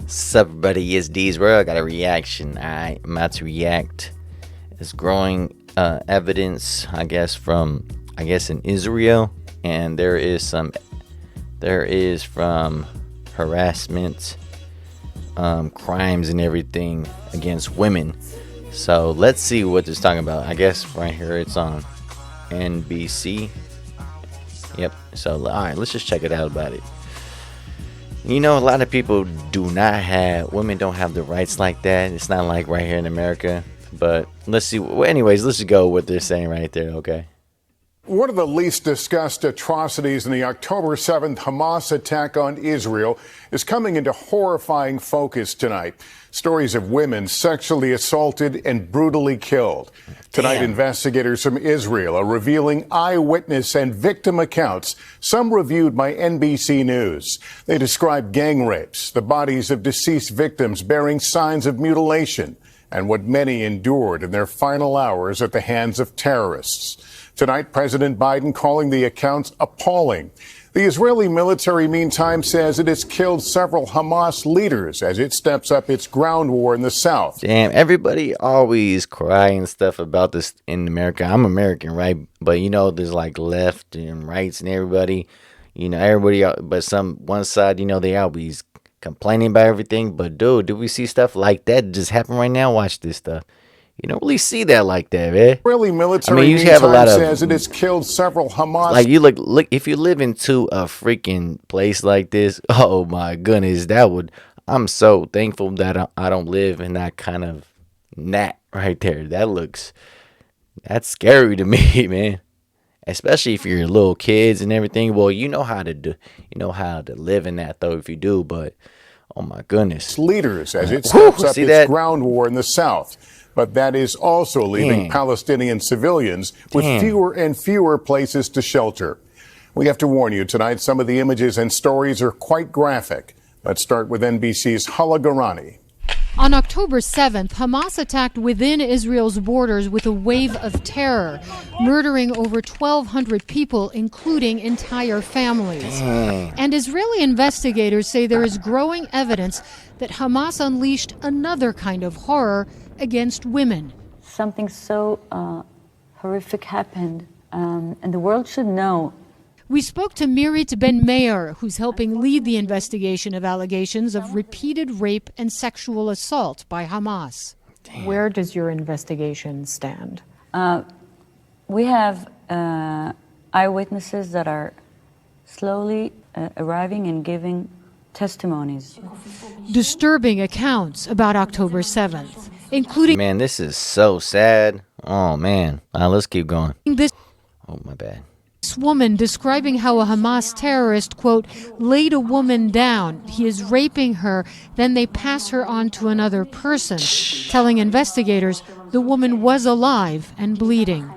Sup, everybody? It's D's World. I got a reaction. I'm about to react. It's growing evidence, I guess, in Israel, and there is from harassment, crimes, and everything against women. So let's see what this is talking about. I guess right here it's on NBC. Yep. So all right, let's just check it out about it. You know, a lot of people women don't have the rights like that. It's not like right here in America. But let's see. Well, anyways, let's just go with what they're saying right there, okay? One of the least discussed atrocities in the October 7th Hamas attack on Israel is coming into horrifying focus tonight. Stories of women sexually assaulted and brutally killed. Tonight, investigators from Israel are revealing eyewitness and victim accounts, some reviewed by NBC News. They describe gang rapes, the bodies of deceased victims bearing signs of mutilation, and what many endured in their final hours at the hands of terrorists. Tonight, President Biden calling the accounts appalling. The Israeli military, meantime, says it has killed several Hamas leaders as it steps up its ground war in the south. Damn, everybody always crying stuff about this in America. I'm American, right? But you know, there's like left and rights and everybody. You know, but one side, you know, they always complaining about everything. But dude, do we see stuff like that just happen right now? Watch this stuff. You don't really see that like that, man. Israeli military, you have a lot of, says it has killed several Hamas. Like you look, if you live into a freaking place like this, oh my goodness, I'm so thankful that I don't live in that kind of right there. That's scary to me, man. Especially if you're little kids and everything. Well, you know how to live in that though if you do, but oh my goodness. Leaders as it steps up its ground war in the south. But that is also leaving Palestinian civilians with fewer and fewer places to shelter. We have to warn you tonight, some of the images and stories are quite graphic. Let's start with NBC's Hala Garani. On October 7th, Hamas attacked within Israel's borders with a wave of terror, murdering over 1,200 people, including entire families. And Israeli investigators say there is growing evidence that Hamas unleashed another kind of horror against women. Something so horrific happened, and the world should know. We spoke to Mirit Ben Meir, who's helping lead the investigation of allegations of repeated rape and sexual assault by Hamas. Damn. Where does your investigation stand? We have eyewitnesses that are slowly arriving and giving testimonies. Disturbing accounts about October 7th, including... Man, this is so sad. Oh, man. Let's keep going. Oh, my bad. This woman describing how a Hamas terrorist, quote, laid a woman down. He is raping her, then they pass her on to another person, telling investigators the woman was alive and bleeding.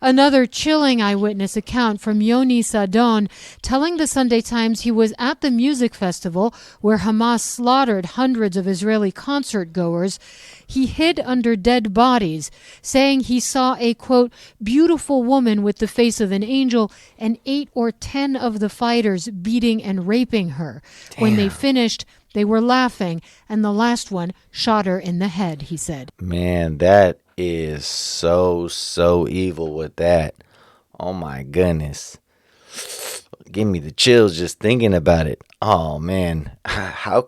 Another chilling eyewitness account from Yoni Sadon telling the Sunday Times he was at the music festival where Hamas slaughtered hundreds of Israeli concert goers. He hid under dead bodies, saying he saw a, quote, beautiful woman with the face of an angel and 8 or 10 of the fighters beating and raping her. Damn. When they finished, they were laughing, and the last one shot her in the head, he said. Man, that is so evil with that. Oh my goodness. Give me the chills just thinking about it. Oh man, how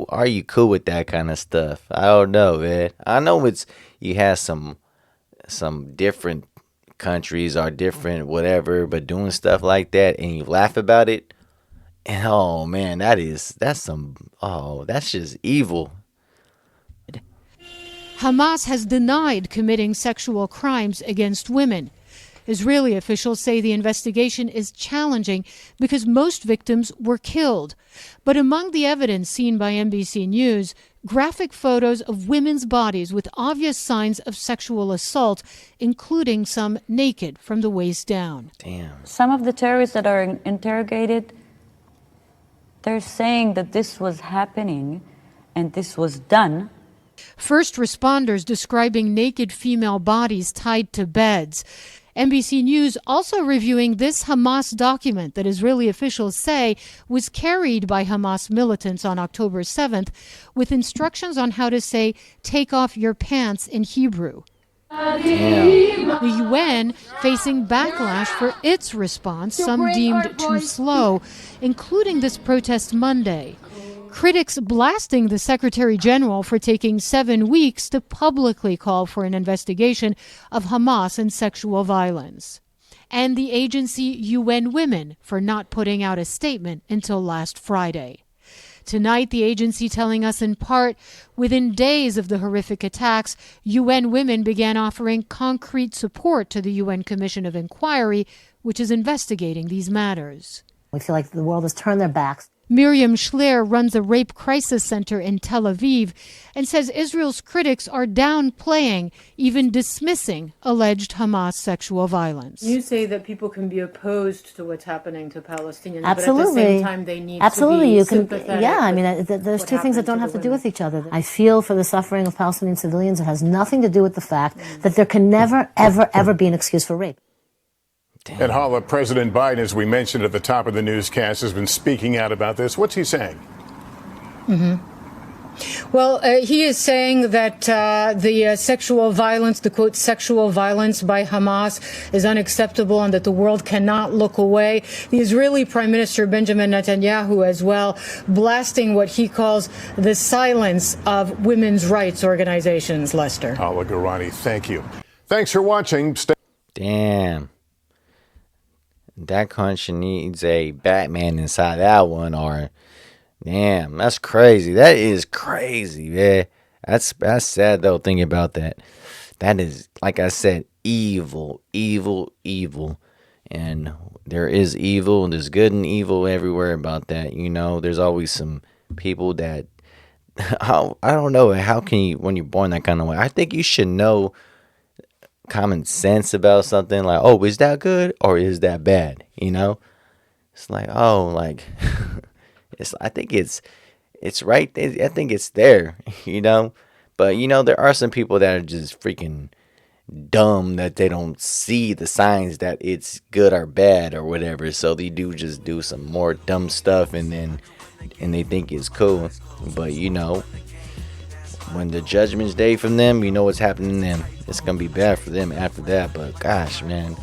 are you cool with that kind of stuff? I don't know, man. I know you have some different countries are different, whatever, but doing stuff like that and you laugh about it, and oh man, that's just evil. Hamas has denied committing sexual crimes against women. Israeli officials say the investigation is challenging because most victims were killed. But among the evidence seen by NBC News, graphic photos of women's bodies with obvious signs of sexual assault, including some naked from the waist down. Damn. Some of the terrorists that are interrogated, they're saying that this was happening and this was done. First responders describing naked female bodies tied to beds. NBC News also reviewing this Hamas document that Israeli officials say was carried by Hamas militants on October 7th with instructions on how to say, "take off your pants" in Hebrew. Damn. The UN facing backlash for its response, some deemed too slow, including this protest Monday. Critics blasting the Secretary General for taking 7 weeks to publicly call for an investigation of Hamas and sexual violence. And the agency UN Women for not putting out a statement until last Friday. Tonight, the agency telling us in part, within days of the horrific attacks, UN Women began offering concrete support to the UN Commission of Inquiry, which is investigating these matters. We feel like the world has turned their backs. Miriam Schleer runs a rape crisis center in Tel Aviv and says Israel's critics are downplaying, even dismissing, alleged Hamas sexual violence. You say that people can be opposed to what's happening to Palestinians, Absolutely. but at the same time they need Absolutely, to be you can. sympathetic. Yeah, I mean, there's two things that don't have to do with each other. I feel for the suffering of Palestinian civilians. It has nothing to do with the fact that there can never, ever, ever be an excuse for rape. And Hala, President Biden, as we mentioned at the top of the newscast, has been speaking out about this. What's he saying? Well, he is saying that the sexual violence, the quote, sexual violence by Hamas is unacceptable and that the world cannot look away. The Israeli Prime Minister Benjamin Netanyahu as well, blasting what he calls the silence of women's rights organizations, Lester. Hala Garani, thank you. Thanks for watching. Damn. That country needs a Batman inside that one, or damn, that's crazy. That is crazy, man. That's sad though, thinking about that. That is, like I said, evil, evil, evil. And there is evil, and there's good and evil everywhere about that. You know, there's always some people that I don't know, how can you, when you're born that kind of way, I think you should know common sense about something, like, oh, is that good or is that bad? You know, it's like, oh, like I think it's right. I think it's there, you know. But you know, there are some people that are just freaking dumb, that they don't see the signs that it's good or bad or whatever. So they just do some more dumb stuff, and they think it's cool. But you know, when the judgment's day from them, you know what's happening to them. It's going to be bad for them after that. But gosh, man,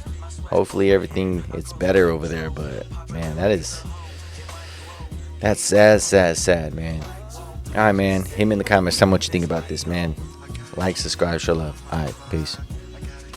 hopefully everything it's better over there. But man, that's sad, man. All right, man, hit me in the comments. Tell me what you think about this, man. Like, subscribe, show love. All right, peace.